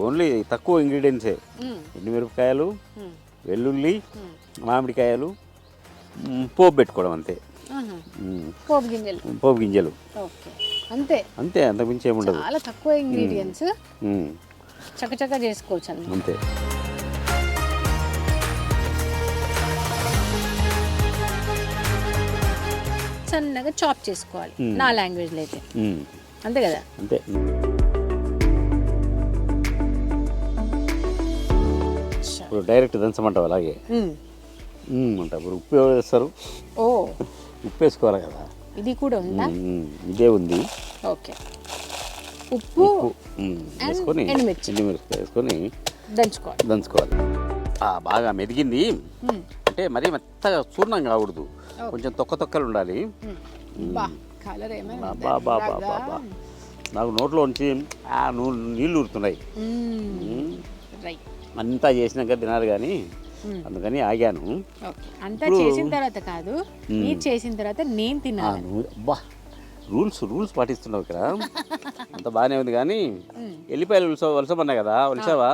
Only తక్కువ ఇంగ్రీడియంట్సే. ఎండుమిరపకాయలు, వెల్లుల్లి, మామిడికాయలు, పోపు పెట్టుకోవడం అంతే. పోపు గింజలు అంతే అంతే, అంతకుమించి ఏముండదు. చాలా తక్కువ ఇంగ్రీడియంట్స్, చకచక చేసుకోవచ్చు అన్నమాట. అంతే. సన్నగా చాప్ చేసుకోవాలి నా లాంగ్వేజ్లో అయితే. అంతే కదా? అంతే. ఇప్పుడు డైరెక్ట్ దంచమంటావు అలాగే అంట. ఇప్పుడు ఉప్పు వేస్తారు. ఓ, ఉప్పు వేసుకోవాలి కదా. ఇది కూడా ఉందా? ఇదే ఉంది. ఓకే. ఉప్పు వేసుకొని ఎండుమిరపకాయ వేసుకొని దంచుకోవాలి. బాగా మెదిగింది అంటే మరీ మెత్తగా చూర్ణం కాకూడదు, కొంచెం తొక్కలు ఉండాలి. నాకు నోట్లో నుంచి నీళ్ళు ఊరుతున్నాయి. అంతా చేసినాక తినాలి కానీ అందుకని ఆగాను. అంతా చేసిన తర్వాత కాదు, మీరు చేసిన తర్వాత నేను తిన్నాను. రూల్స్ పాటిస్తున్నావు ఇక్కడ. అంత బాగానే ఉంది కానీ ఎల్లిపాయలు వలసమన్నా కదా, వలసావా?